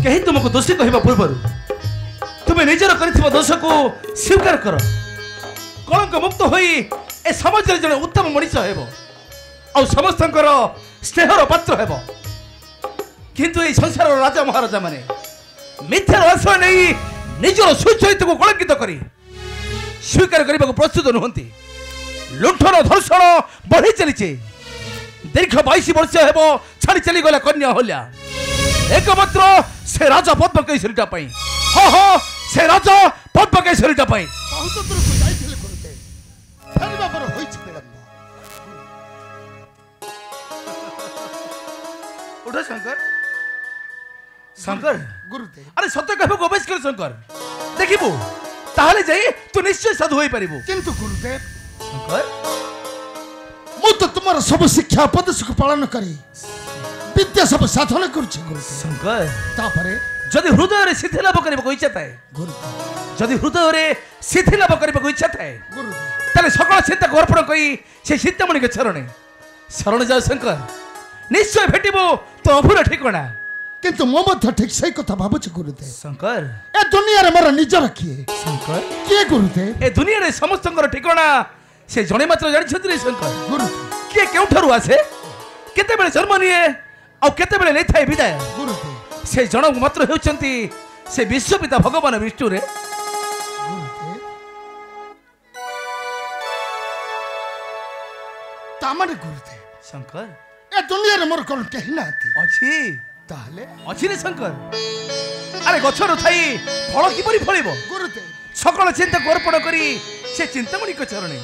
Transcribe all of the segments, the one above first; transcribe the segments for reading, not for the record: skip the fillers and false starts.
कहीं तुमको दोषी कहवा पूर्व तुम्हें निजर कर दोष को स्वीकार कर कलंक मुक्त होई ए समाज रे जने उत्तम मनीष हेबो आ समस्त स्नेहर पात्र हेबो किंतु ए संसार राजा महाराजा माने मिथ्यार आश्रय नहीं निजर सुचरित को कलंकित करी स्वीकार करने को प्रस्तुत नुहंती लुंठन धर्षण बढ़ी चली दीर्घ 22 वर्ष हेबो छाड़ी चली गला कन्या होल्या एकमात्र से राजा पद्मकेशरीटा पई हो से राजा पद्मकेशरीटा पई बहुत दूर को जाइथिले गुरुते फेरबा पर होई छै विलंब उठो शंकर शंकर गुरुते अरे सत्य कहबो गोबेश कर शंकर देखिबो ताहले जाई तू निश्चय साधु होई परिबो किंतु गुरुते शंकर मु तो तुम्हारा सब शिक्षा उपदेश को पालन करी विद्या सब साधन करुछि गुरुते शंकर तापरे जदि हृदय रे सिद्धि लाभ करबो इच्छा थाए गुरुते जदि हृदय रे सिद्धि लाभ करबो इच्छा थाए गुरुते ताले सकल चिंता को अर्पण कई से चिंतामणि के चरणे शरण जाओ शंकर निश्चय भेटिबो तो अभूर ठिकाना किंतु मो मध्य ठीक सही कथा भाबुछि गुरुते शंकर ए दुनिया रे मोर निजर किए शंकर किए गुरुते ए दुनिया रे समस्तंकर ठिकाना से जणे मात्र जानि छथि रे शंकर गुरुते किए केउठारु आसे केते बेले जन्म निए आ केते बेले नै थाए विदाय गुरुते से जण मात्र हेउचंती से विश्वपिता भगवान विष्णु रे गुरुते तामने गुरुते शंकर ए दुनिया रे मोर कोन कहि नाती अछि ताहले अछि रे शंकर अरे गछर थाई फल किपरि फळिबो गुरुते सकल चिंता को अर्पण करी से चिंतामणि को चरणे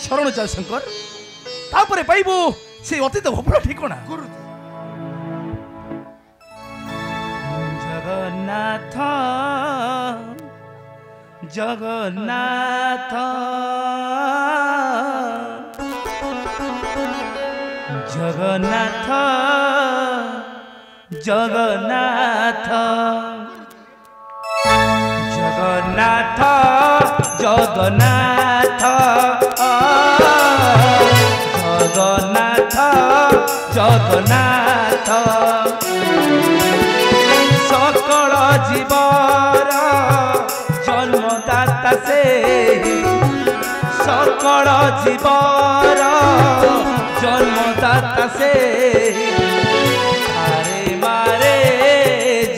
शरण जा शंकर तापरे पाइबो से अतीत भोपड़ा ठिकाना गुरुते जगन्नाथ जगन्नाथ जगन्नाथ जगन्नाथ जगन्नाथ जगन्नाथ जगन्नाथ जगन्नाथ सकल जीवर जन्मदाता से सकल जीवर जन्मदाता से थारे मारे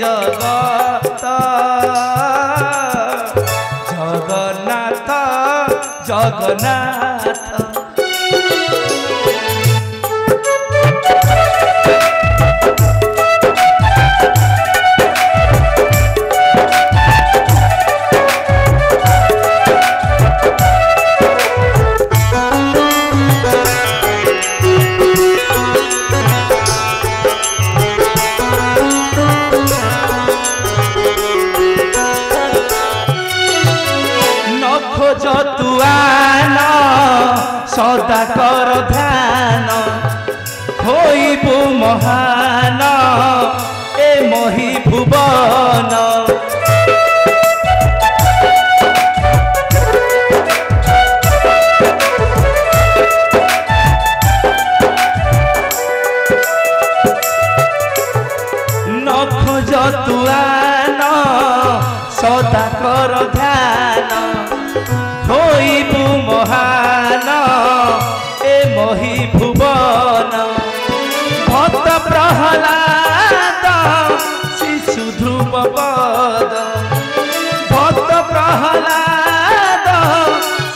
जगत जगन्नाथ जगन्नाथ सदा कर ध्यान होइबु महान ए मही भुवन नख जतुआन सदा कर ध्यान होइबु महान ए मही भुवन भक्त प्रहलाद शिशु ध्रुव पद भक्त प्रहलाद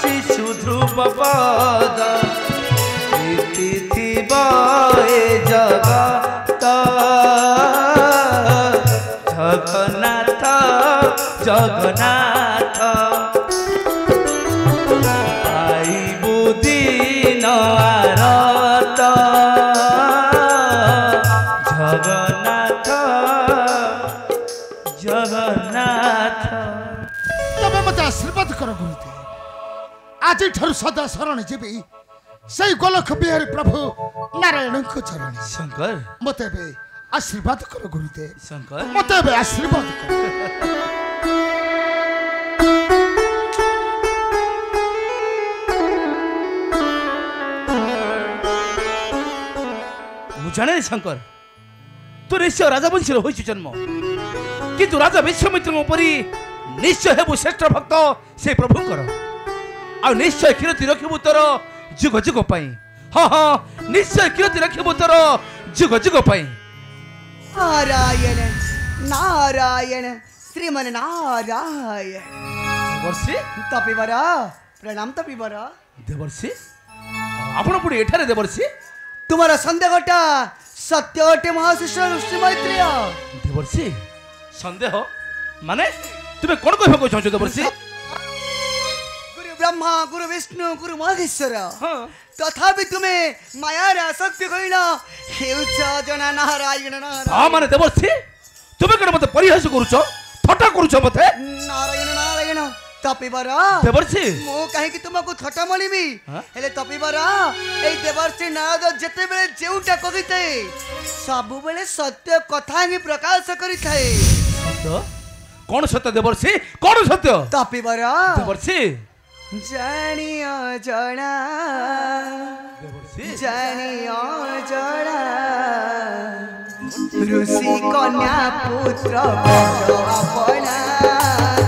शिशु ध्रुव पद प्रीति थिब ए जगत जगन्नाथ जगन्नाथ आरत जगन्नाथ जगन्नाथ तबे मते आशीर्वाद कर गुरुते आज ठर सदा शरण जीवी से गोलख बिहारी प्रभु नारायण को चरण शंकर मते बे आशीर्वाद कर गुरुते शंकर मते बे आशीर्वाद कर जाने शंकर तू निश्चय राजवंशी हो जन्म किंतु राजा विश्वामित्र उपरी निश्चय हेबु श्रेष्ठ भक्त से प्रभुंकर आ निश्चय कीर्ति रखिबु तोर जुग जुग पई हां हां निश्चय कीर्ति रखिबु तोर जुग जुग पई नारायण नारायण श्रीमन नारायण देवर्षि तपिबरा प्रणाम तपिबरा देवर्षि आपण पुडी एठारे देवर्षि तुम्हारा संदेहटा सत्य अटे महाशिष्य ऋषि मैत्रेय देवर्षि संदेह माने तुमे कोन कहबो को चाहछो देवर्षि गुरु ब्रह्मा गुरु विष्णु गुरु महेश्वर हां तथापि तुम्हें मायार आसक्ति कहिना हेउछ जना नारायण नारायण हां माने देवर्षि तुमे कोन मते परिहास करूछो थटा करूछो मते नारायण नारायण तपिबरा देवर्षि मो काहे कि तुमको थटा मलिबी हाँ? हेले तपिबरा ए देवर्षि नारद जेते बेले जेउटा कहिते सबु बेले सत्य कथा ही प्रकाश करिथाए सत्य कोन सत्य देवर्षि कोन सत्य तपिबरा देवर्षि जानियो जना देवर्षि जानियो जना ऋषि कन्या पुत्र बड़ अपना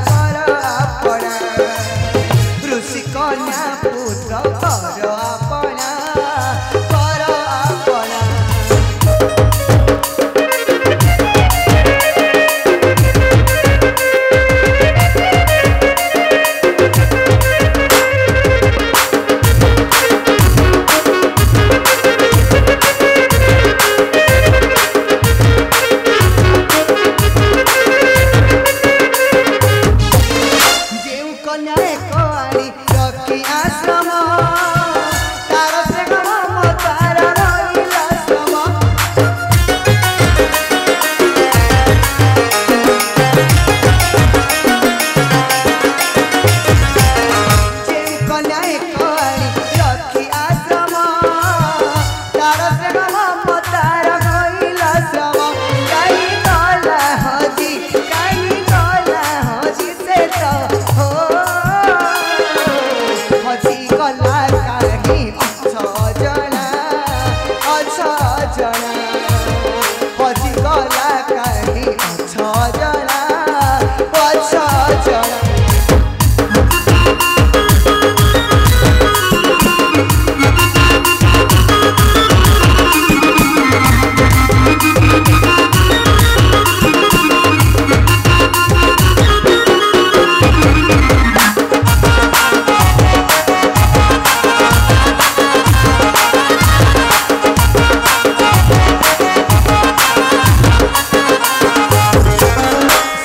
कर अपना ऋषि कन्या पुत्र बड़ अपना कर अपना जेउ कन्या एक आनी रखी आश्रम तार से गम तार रहिल आश्रम जेउ कन्या एक आनी रखी आश्रम तार से गम तार रहिल आश्रम काई गला हजी से तो हो हजी गला काहे अच्छा जना हजी गला काहे अच्छा जना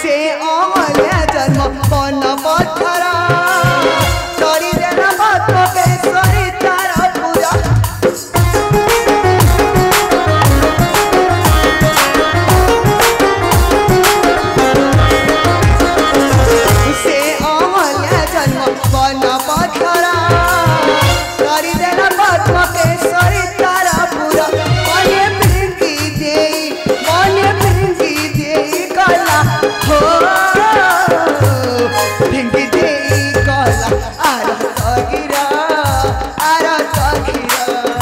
से अमल्या जन्म बन पत्थरा चली देना बात के सरी तारा पूरा से अमल्या जन्म बन पत्थरा चली देना बात के सरी तारा पूरा मने प्रिंगी देई कला हो भिंगी देई कला आरत गिरा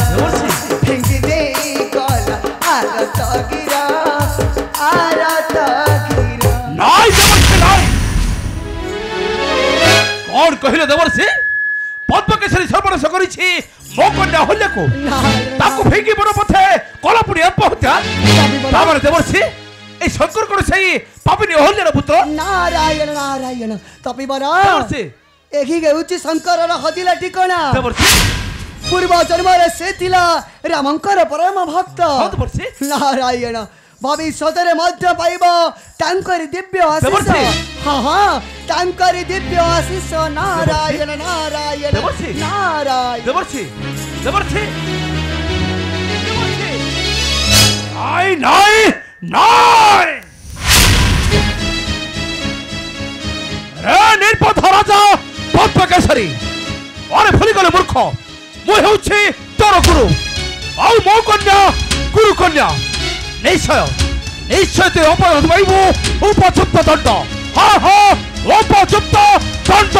देवर्षि भिंगी देई कला आरत गिरा नाय देवर्षि नाय कोन कहिले देवर्षि पद्मकेशरी सर्वनाश करिछि मो कन्या हल्ले को ताको फेंकी बड़ पथे कलापुड़ी अपहत्या तामरे देवर्षि ए शंकर कोन सही पापिनी हल्लेर पुत्र नारायण नारायण तपिबरा देवर्षि एही गेउची शंकर हदिला ठिकणा देवर्षि पूर्व जन्मरे से थिला रामंकर परम भक्त हां देवर्षि नारायण भविष्यतरे मध्य पाइब तांकरी दिव्य आशीष देवर्षि। हाँ तांकरी दिव्य आशीष नारायण नारायण देवर्षि। नारायण देवर्षि देवर्षि देवर्षि नाय नाय नाय रे निर्पथ राजा पद्मकेशरी अरे भूली गले मूर्ख मु हेउछि तोर गुरु आउ मो कन्या गुरु कन्या निश्चय निश्चय ते अपराध पाइबु उपयुक्त दंड हाँ हाँ उपयुक्त दंड